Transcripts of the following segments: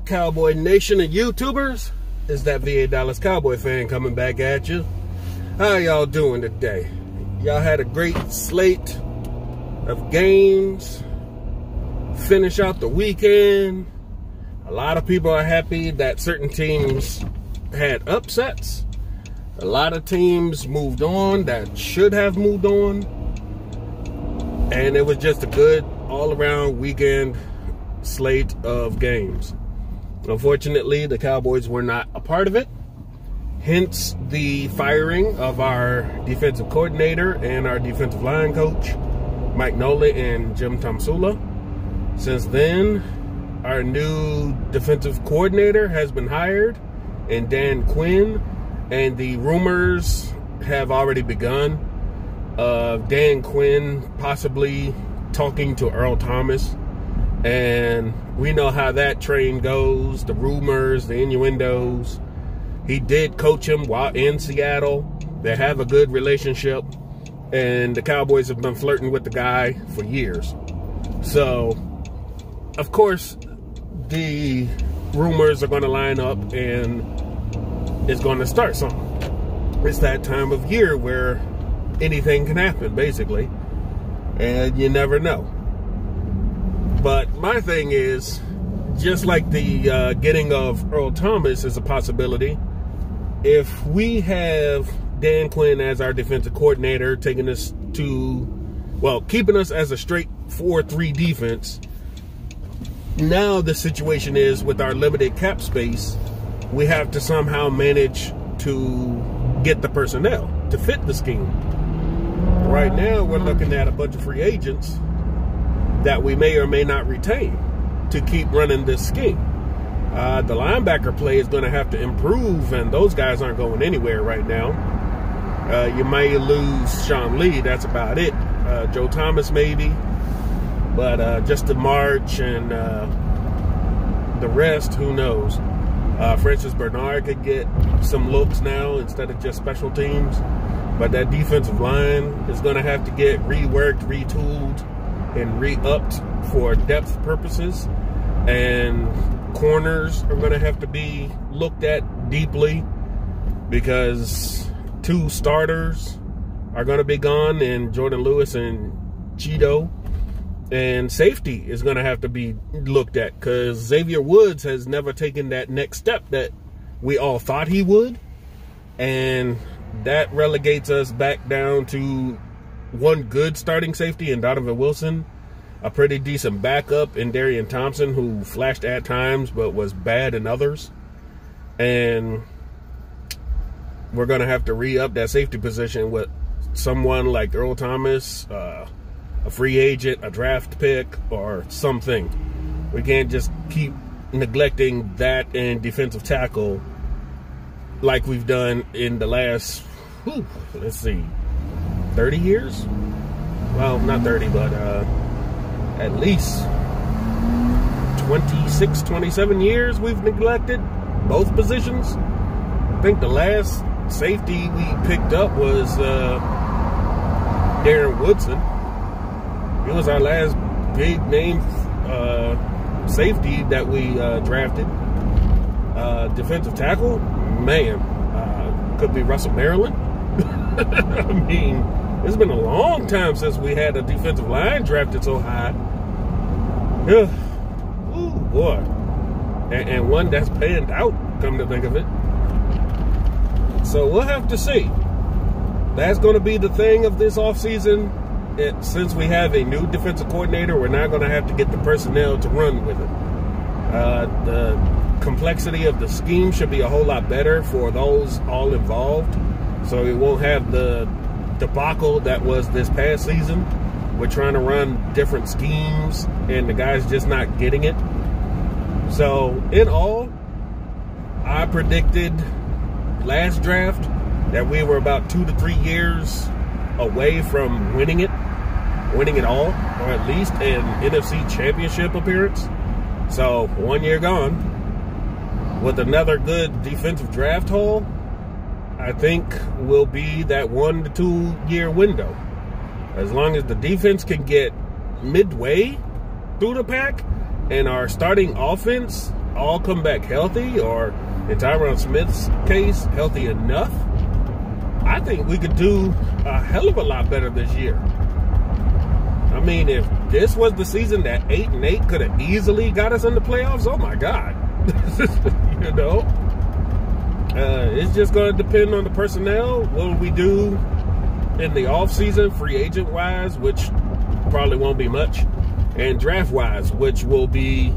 Cowboy Nation and YouTubers? It's that VA Dallas Cowboy fan coming back at you. How y'all doing today? Y'all had a great slate of games. Finish out the weekend. A lot of people are happy that certain teams had upsets. A lot of teams moved on that should have moved on. And it was just a good all-around weekend slate of games. Unfortunately, the Cowboys were not a part of it. Hence the firing of our defensive coordinator and our defensive line coach, Mike Nolan and Jim Tomsula. Since then, our new defensive coordinator has been hired, and Dan Quinn, and the rumors have already begun of Dan Quinn possibly talking to Earl Thomas. And we know how that train goes, the rumors, the innuendos. He did coach him while in Seattle. They have a good relationship, and the Cowboys have been flirting with the guy for years. So, of course, the rumors are going to line up, and it's going to start something. It's that time of year where anything can happen, basically, and you never know. But my thing is, just like the getting of Earl Thomas is a possibility, if we have Dan Quinn as our defensive coordinator, taking us to, well, keeping us as a straight 4-3 defense, now the situation is with our limited cap space, we have to somehow manage to get the personnel to fit the scheme. Right now, we're looking at a bunch of free agents that we may or may not retain to keep running this scheme. The linebacker play is going to have to improve, and those guys aren't going anywhere right now. You may lose Sean Lee, that's about it. Joe Thomas maybe, but just the March and the rest, who knows. Francis Bernard could get some looks now instead of just special teams, but that defensive line is going to have to get reworked, retooled, and re-upped for depth purposes, and corners are going to have to be looked at deeply because 2 starters are going to be gone, and Jordan Lewis and Cheeto, and safety is going to have to be looked at because Xavier Woods has never taken that next step that we all thought he would, and that relegates us back down to one good starting safety in Donovan Wilson, a pretty decent backup in Darian Thompson, who flashed at times but was bad in others. And we're going to have to re-up that safety position with someone like Earl Thomas, a free agent, a draft pick, or something. We can't just keep neglecting that and defensive tackle like we've done in the last, let's see, 30 years? Well, not 30, but at least 26, 27 years we've neglected both positions. I think the last safety we picked up was Darren Woodson. He was our last big name safety that we drafted. Defensive tackle, man, could be Russell Maryland. I mean, it's been a long time since we had a defensive line drafted so high. Ooh, boy. And one that's panned out, come to think of it. So we'll have to see. That's going to be the thing of this offseason. Since we have a new defensive coordinator, we're not going to have to get the personnel to run with it. The complexity of the scheme should be a whole lot better for those all involved. So we won't have the debacle that was this past season. We're trying to run different schemes, and the guys just not getting it. So, in all, I predicted last draft that we were about 2 to 3 years away from winning it all, or at least an NFC Championship appearance. So, 1 year gone. With another good defensive draft haul, I think will be that 1 to 2 year window. As long as the defense can get midway through the pack and our starting offense all come back healthy, or in Tyron Smith's case, healthy enough, I think we could do a hell of a lot better this year. I mean, if this was the season that 8-8 could have easily got us in the playoffs, oh my God. You know? It's just going to depend on the personnel. What will we do in the offseason, free agent-wise, which probably won't be much, and draft-wise, which will be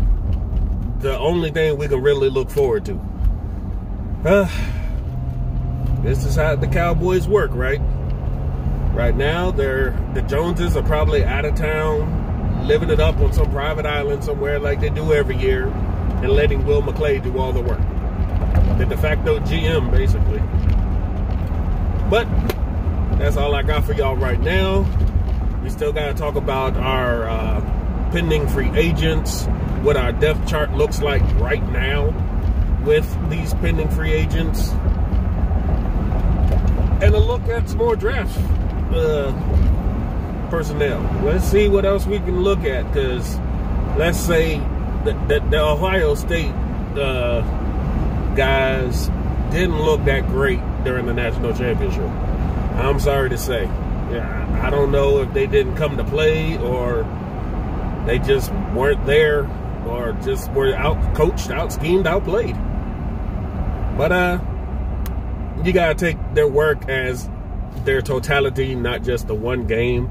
the only thing we can really look forward to. This is how the Cowboys work, right? Right now, the Joneses are probably out of town, living it up on some private island somewhere like they do every year, and letting Will McClay do all the work. The de facto GM, basically. But that's all I got for y'all right now. We still got to talk about our pending free agents, what our depth chart looks like right now with these pending free agents, and a look at some more draft personnel. Let's see what else we can look at, because let's say that the Ohio State guys didn't look that great during the national championship. I'm sorry to say. Yeah, I don't know if they didn't come to play, or they just weren't there, or just were out-coached, out-schemed, outplayed. But you got to take their work as their totality, not just the one game.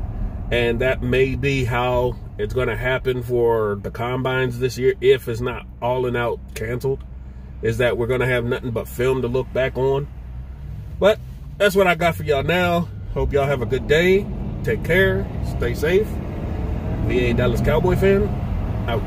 And that may be how it's going to happen for the combines this year, if it's not all and out canceled, is that we're going to have nothing but film to look back on. But that's what I got for y'all now. Hope y'all have a good day. Take care. Stay safe. VA Dallas Cowboy fan, out.